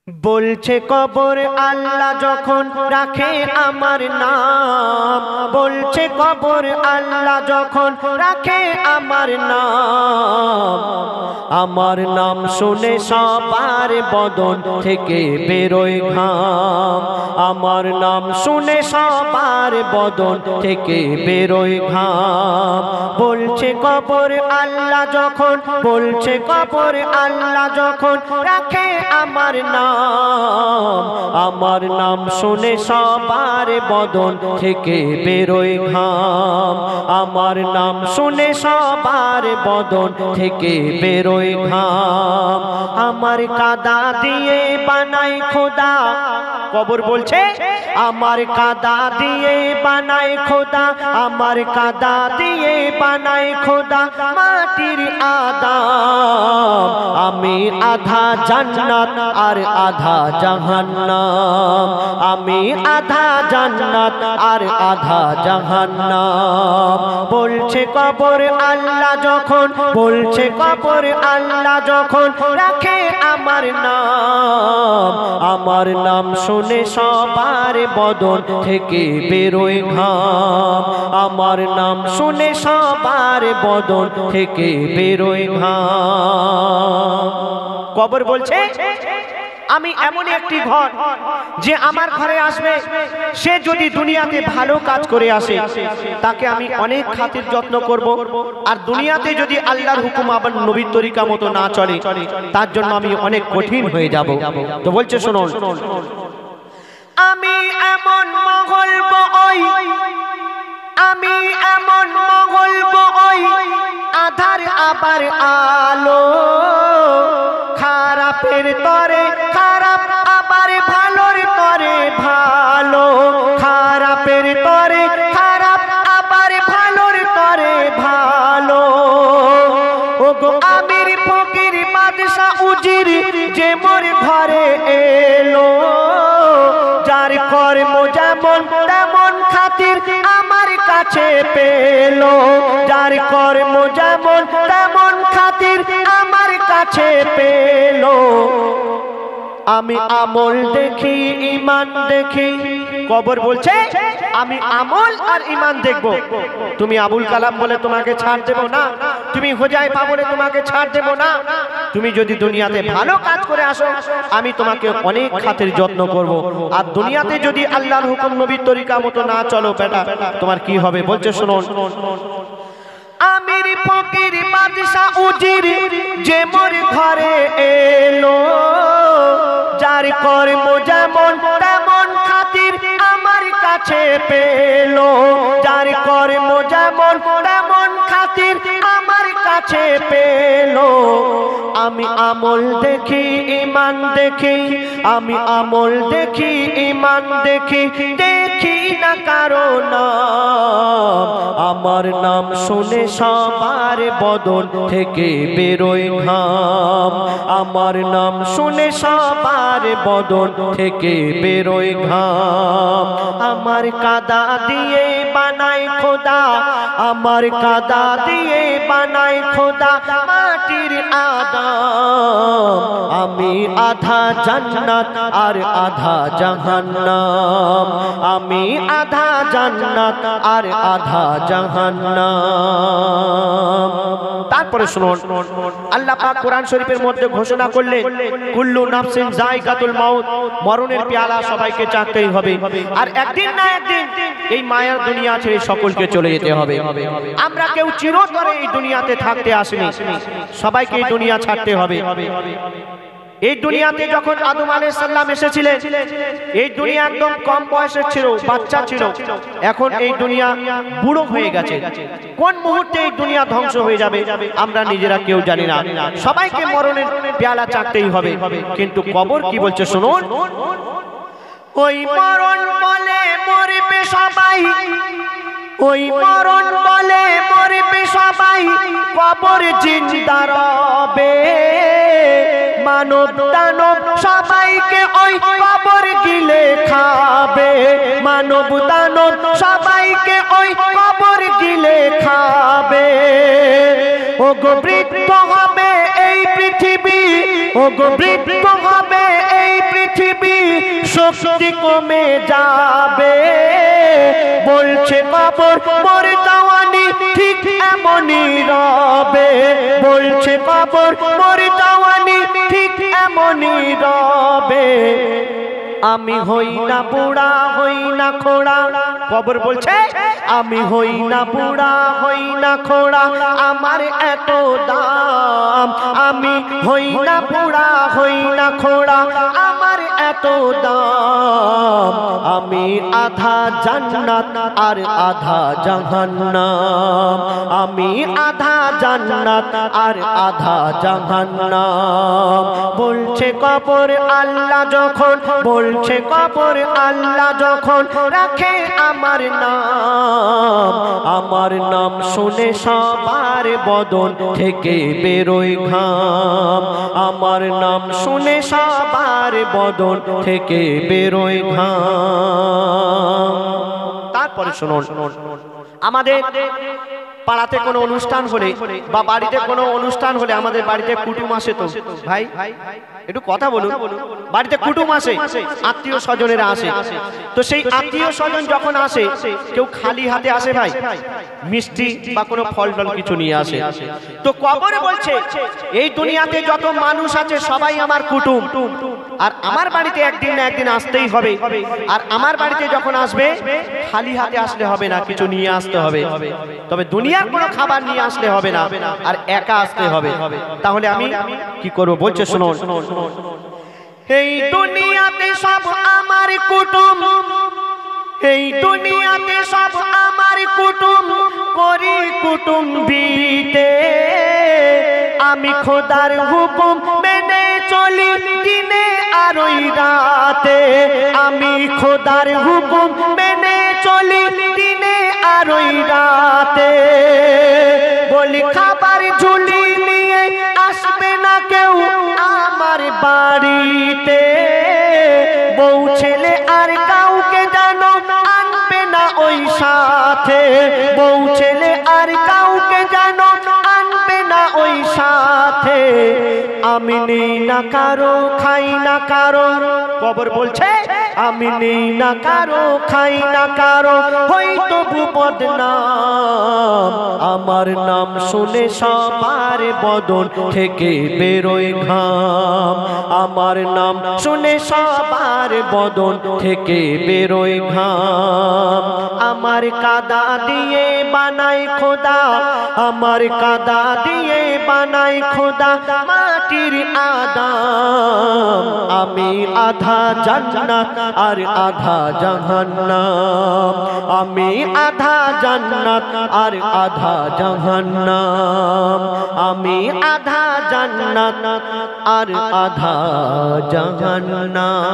বলছে কবর আল্লাহ যখন রাখে আমার নাম, বলছে কবর আল্লাহ যখন রাখে আমার নাম শুনে সবার বদন থেকে বেরোয় ঘাম, আমার নাম শুনে সবার বদন থেকে বেরোয় ঘাম। বলছে কবর আল্লাহ যখন, বলছে কবর আল্লাহ যখন রাখে আমার নাম শুনে সবার বদন থেকে বেরোয় ঘাম, আমার নাম শুনে সবার বদন থেকে বেরোয় ঘাম। আমার কাদা দিয়ে বানায় খোদা, কবর বলছে আমার কাদা দিয়ে বানায় খোদা, আমার কাদা দিয়ে বানায় খোদা মাটির আদম। আমি আধা জান্নাত আর আধা জাহান্নাম, আমি আধা জান্নাত আর আধা জাহান্নাম। বলছে কবর আল্লাহ যখন, বলছে কবর আল্লাহ যখন রাখে আমার নাম শুনে সবার বদন থেকে বেরোয় ঘাম, আমার নাম শুনে সবার বদন থেকে বেরোয় ঘাম। কবর বলছে আমি এমন একটি ঘর যে আমার ঘরে আসবে, সে যদি দুনিয়াতে ভালো কাজ করে আসে তাকে আমি অনেক খাতির যত্ন করব, আর দুনিয়াতে যদি আল্লাহর হুকুম আবার নবীর তরিকা মতো না চলে তার জন্য আমি অনেক কঠিন হয়ে যাব। তো বলছে শুনুন, আমি এমন মহল বই, আমি এমন মহল বই আধার আবার আলো, খারাপের তরে খারাপ আবার ভালোর তরে ভালো, খারাপের তরে খারাপ আবার ভালোর তরে ভালো। ওগো আমির ফকির বাদশা উজির যে মোর ঘরে এলো, যার কর্ম যেমন তেমন খাতির আমার কাছে পেলো, যার কর্ম যেমন তেমন খাতির আমার কাছে পেলো। আমি আমল দেখি ঈমান দেখি, কবর বলছে আমি আমল আর ঈমান দেখব। তুমি আবুল কালাম বলে তোমাকে ছাড় দেব না, তুমি হোজাইফা বলে তোমাকে ছাড় দেব না। তুমি যদি দুনিয়াতে ভালো কাজ করে আসো আমি তোমাকে অনেক খাতির যত্ন করব, আর দুনিয়াতে যদি আল্লাহর হুকুম নবীর তরিকা মতো না চলো বেটা তোমার কি হবে। বলছে শুনুন, আমির ফকির বাদশা উজির যে মোর ঘরে এলো, যার কর্ম যেমন তেমন খাতির আমার কাছে পেলো, যার কর্ম যেমন তেমন খাতির আমার কাছে পেলো। আমি আমল দেখি ঈমান দেখি, আমি আমল দেখি ঈমান দেখি, দেখি না কারো নাম, আমার নাম শুনে সবার বদন থেকে বেরোয় ঘাম, আমার নাম শুনে সবার বদন থেকে বেরোয় ঘাম। আমার কাদা দিয়ে বানায় খোদা, আমার কাদা দিয়ে বানায় খোদা মাটির আদম। আমি আধা জান্নাত আর আধা জাহান্নাম, আমি আধা জান্নাত আর আধা জাহান্নাম। তারপরে শুনুন, আল্লাহ পাক কোরআন শরীফের মধ্যে ঘোষণা করলেন কুল্লু নাফসিন যায়কাতুল মাউত, মরণের পেয়ালা সবাইকে চাখতেই হবে, আর একদিন না একদিন এই মায়ার দুনিয়া ছেড়ে সকলকে চলে যেতে হবে। আমরা কেউ চিরতরে এই দুনিয়াতে থাকতে আসিনি, সবাইকে এই দুনিয়া ছাড়তে হবে। এই দুনিয়াতে যখন আদম আলাইহিস সালাম এসেছিলেন এই দুনিয়া একদম কম বয়সের ছিল, বাচ্চা ছিল। এখন এই দুনিয়া বুড়ো হয়ে গেছে। কোন মুহূর্তে এই দুনিয়া ধ্বংস হয়ে যাবে আমরা নিজেরা কেউ জানি না। সবাইকে মরণের পেয়ালা চাখতেই হবে, কিন্তু কবর কি বলছে শুনুন, ওই মরণ বলে মরবে সবাই, ওই মরণ বলে মরবে সবাই, কবর জিন্দা রবে। মানব দানব সবাইকে ওই কবর গিলে খাবে, মানব দানব সবাইকে ওই কবর গিলে খাবে। ওগো বৃদ্ধ হবে এই পৃথিবী, ওগো বৃদ্ধ হবে এই পৃথিবী, শক্তি কমে যাবে, বলছে কবর মোর জওয়ানি ঠিক এমনই রবে, বলছে কবর মোর জওয়ানি ঠিক এমনই রবে। আমি হই না বুড়া হই না খোড়া, কবর বলছে আমি হই না বুড়া হই না খোড়া, আমার এত দাম। আমি হই না বুড়া হই না খোড়া, আমার এত দাম। আমি আধা জান্নাত আর আধা জাহান্নাম, আমি আধা জান্নাত আর আধা জাহান্নাম। বলছে কবর আল্লাহ যখন, বলছে কবর আল্লাহ যখন রাখে আমার নাম, আমার নাম শুনে সবার বদন থেকে বেরোয় ঘাম, আমার নাম শুনে সবার বদন থেকে বেরোয় ঘাম। তারপরে শুনুন, আমাদের পাড়াতে কোনো অনুষ্ঠান হলে বা বাড়িতে কোনো অনুষ্ঠান হলে, আমাদের বাড়িতে কুটুম আসে তো ভাই, একটু কথা বলুন, বাড়িতে কুটুম আসে, আত্মীয় স্বজনেরা আসে। তো সেই আত্মীয় স্বজন যখন আসে, কেউ খালি হাতে আসে ভাই, মিষ্টি বা কোনো ফল টল কিছু নিয়ে আসে। তো কবরে বলছে এই দুনিয়াতে যত মানুষ আছে সবাই আমার কুটুম, আর আমার বাড়িতে একদিন না একদিন আসতেই হবে। আর আমার বাড়িতে যখন আসবে খালি হাতে আসলে হবে না, কিছু নিয়ে আসতে হবে। তবে দুনিয়ার কোনো খাবার নিয়ে আসলে হবে না, আর একা আসতে হবে। তাহলে আমি কি করব বলছে শুনুন, এই দুনিয়াতে সব আমার কুটুম, এই দুনিয়াতে সব আমার কুটুম, করি কুটুম্বিতে আমি খোদার হুকুম মেনে চলি দিনে আর ওই রাতে, আমি খোদার হুকুম মেনে চলি দিনে আর ওই রাতে। বলি খাবার ঝুলি নিয়ে আসবে না কেউ আমার বাড়িতে, বউ ছেলে আর কাউকে জানো আনবে না ওই সাথে, বউ ছেলে আর কাউকে জানো আনবে না ওই সাথে। আমি নেই না কারো খাই না কারো, কবর বলছে আমি নেই না কারো খাই না কারো, হয়তো বদনাম। আমার নাম শুনে সবার বদন থেকে বেরোয় ঘাম, আমার নাম শুনে সবার বদন থেকে বেরোয় ঘাম। আমার কাদা দিয়ে বানাই খোদা, আমার কাদা দিয়ে বানাই খোদা মাটির আদম। আমি আধা জান্নাত আর আধা জাহান্নাম, আমি আধা জান্নাত আর আধা জাহান্নাম, আমি আধা জান্নাত আর আধা জাহান্নাম।